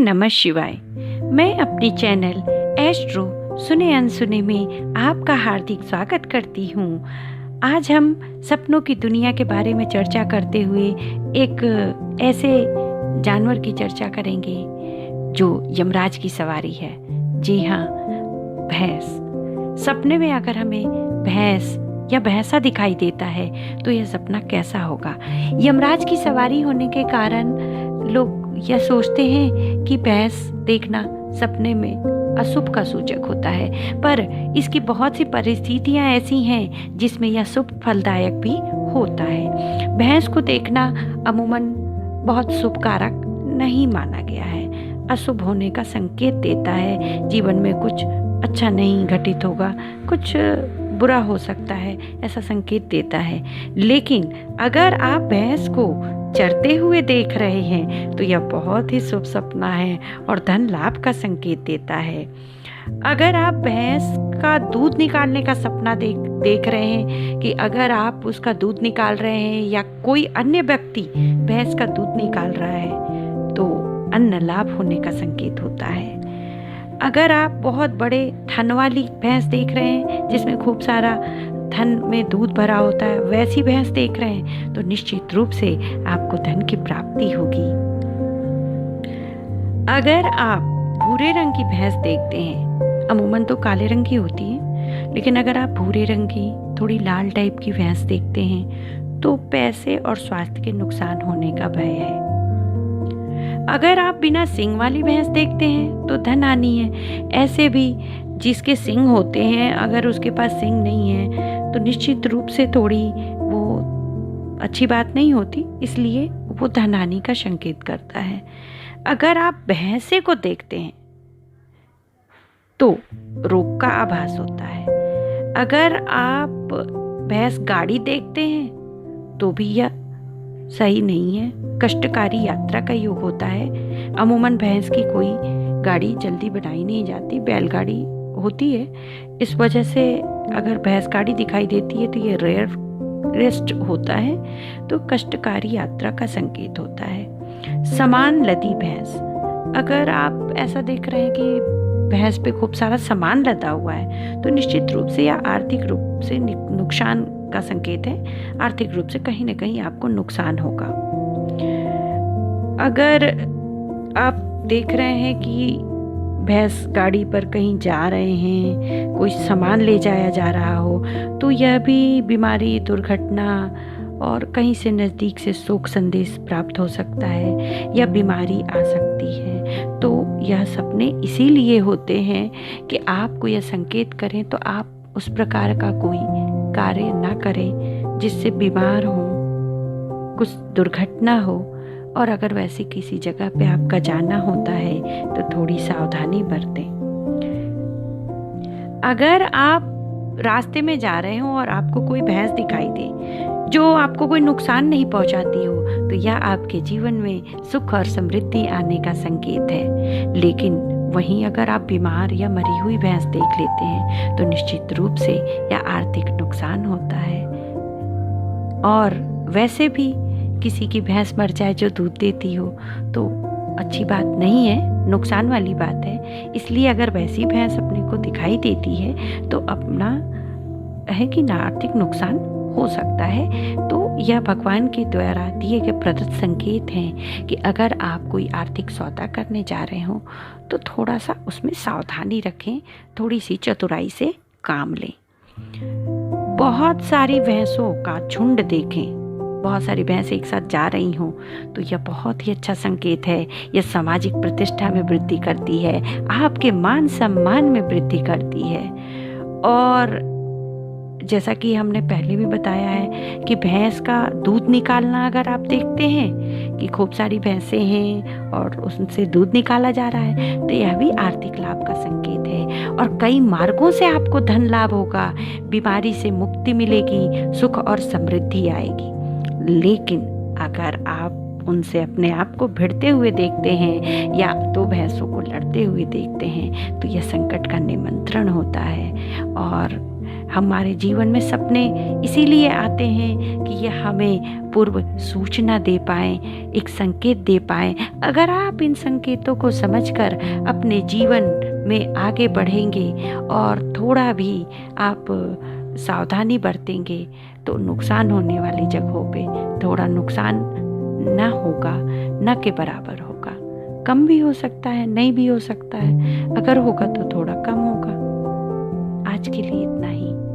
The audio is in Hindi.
नमः शिवाय। मैं अपने चैनल एस्ट्रो सुने अनसुने में आपका हार्दिक स्वागत करती हूँ। आज हम सपनों की दुनिया के बारे में चर्चा करते हुए एक ऐसे जानवर की चर्चा करेंगे जो यमराज की सवारी है। जी हाँ, भैंस। सपने में अगर हमें भैंस या भैंसा दिखाई देता है तो यह सपना कैसा होगा? यमराज की सवारी होने के कारण लोग यह सोचते हैं कि भैंस देखना सपने में अशुभ का सूचक होता है, पर इसकी बहुत सी परिस्थितियां ऐसी हैं जिसमें यह शुभ फलदायक भी होता है। भैंस को देखना अमूमन बहुत शुभ कारक नहीं माना गया है, अशुभ होने का संकेत देता है। जीवन में कुछ अच्छा नहीं घटित होगा, कुछ बुरा हो सकता है, ऐसा संकेत देता है। लेकिन अगर आप भैंस को चरते हुए देख रहे हैं तो यह बहुत ही शुभ सपना है और धन लाभ का संकेत देता है। अगर आप भैंस का दूध निकालने का सपना देख रहे हैं कि अगर आप उसका दूध निकाल रहे हैं या कोई अन्य व्यक्ति भैंस का दूध निकाल रहा है तो अन्न लाभ होने का संकेत होता है। अगर आप बहुत बड़े थन वाली भैंस देख रहे हैं जिसमें खूब सारा धन में दूध भरा होता है, वैसी भैंस देख रहे हैं तो निश्चित रूप से आपको धन की प्राप्ति होगी। अगर आप भूरे रंग की भैंस देखते हैं, अमूमन तो काले रंग की होती है, लेकिन अगर आप भूरे रंग की थोड़ी लाल टाइप की भैंस देखते हैं तो पैसे और स्वास्थ्य के नुकसान होने का भय है। अगर आप बिना सींग वाली भैंस देखते हैं तो धन हानि है। ऐसे भी जिसके सींग होते हैं, अगर उसके पास सींग नहीं है तो निश्चित रूप से थोड़ी वो अच्छी बात नहीं होती, इसलिए वो धन हानि का संकेत करता है। अगर आप भैंसे को देखते हैं तो रोग का आभास होता है। अगर आप भैंस गाड़ी देखते हैं तो भी यह सही नहीं है, कष्टकारी यात्रा का योग होता है। अमूमन भैंस की कोई गाड़ी जल्दी बनाई नहीं जाती, बैलगाड़ी होती है। इस वजह से अगर भैंस गाड़ी दिखाई देती है तो ये रेस्ट होता है, तो कष्टकारी यात्रा का संकेत होता है। समान लदी भैंस, अगर आप ऐसा देख रहे हैं कि भैंस पे खूब सारा सामान लदा हुआ है तो निश्चित रूप से या आर्थिक रूप से नुकसान का संकेत है। आर्थिक रूप से कहीं ना कहीं आपको नुकसान होगा। अगर आप देख रहे हैं कि भैंस गाड़ी पर कहीं जा रहे हैं, कोई सामान ले जाया जा रहा हो, तो यह भी बीमारी, दुर्घटना और कहीं से नज़दीक से शोक संदेश प्राप्त हो सकता है या बीमारी आ सकती है। तो यह सपने इसीलिए होते हैं कि आपको यह संकेत करें तो आप उस प्रकार का कोई कार्य ना करें जिससे बीमार हो, कुछ दुर्घटना हो। और अगर वैसी किसी जगह पे आपका जाना होता है तो थोड़ी सावधानी बरतें। अगर आप रास्ते में जा रहे हो और आपको कोई भैंस दिखाई दे जो आपको कोई नुकसान नहीं पहुंचाती हो तो यह आपके जीवन में सुख और समृद्धि आने का संकेत है। लेकिन वहीं अगर आप बीमार या मरी हुई भैंस देख लेते हैं तो निश्चित रूप से यह आर्थिक नुकसान होता है। और वैसे भी किसी की भैंस मर जाए जो दूध देती हो तो अच्छी बात नहीं है, नुकसान वाली बात है। इसलिए अगर वैसी भैंस अपने को दिखाई देती है तो अपना है कि ना आर्थिक नुकसान हो सकता है। तो यह भगवान के द्वारा दिए गए प्रदत्त संकेत हैं कि अगर आप कोई आर्थिक सौदा करने जा रहे हो तो थोड़ा सा उसमें सावधानी रखें, थोड़ी सी चतुराई से काम लें। बहुत सारी भैंसों का झुंड देखें, बहुत सारी भैंस एक साथ जा रही हों तो यह बहुत ही अच्छा संकेत है। यह सामाजिक प्रतिष्ठा में वृद्धि करती है, आपके मान सम्मान में वृद्धि करती है। और जैसा कि हमने पहले भी बताया है कि भैंस का दूध निकालना अगर आप देखते हैं कि खूब सारी भैंसें हैं और उनसे दूध निकाला जा रहा है तो यह भी आर्थिक लाभ का संकेत है। और कई मार्गों से आपको धन लाभ होगा, बीमारी से मुक्ति मिलेगी, सुख और समृद्धि आएगी। लेकिन अगर आप उनसे अपने आप को भिड़ते हुए देखते हैं या दो भैंसों को लड़ते हुए देखते हैं तो यह संकट का निमंत्रण होता है। और हमारे जीवन में सपने इसीलिए आते हैं कि ये हमें पूर्व सूचना दे पाएँ, एक संकेत दे पाएँ। अगर आप इन संकेतों को समझकर अपने जीवन में आगे बढ़ेंगे और थोड़ा भी आप सावधानी बरतेंगे तो नुकसान होने वाली जगहों पे थोड़ा नुकसान ना होगा, न के बराबर होगा। कम भी हो सकता है, नहीं भी हो सकता है। अगर होगा तो थोड़ा कम होगा। आज के लिए इतना ही।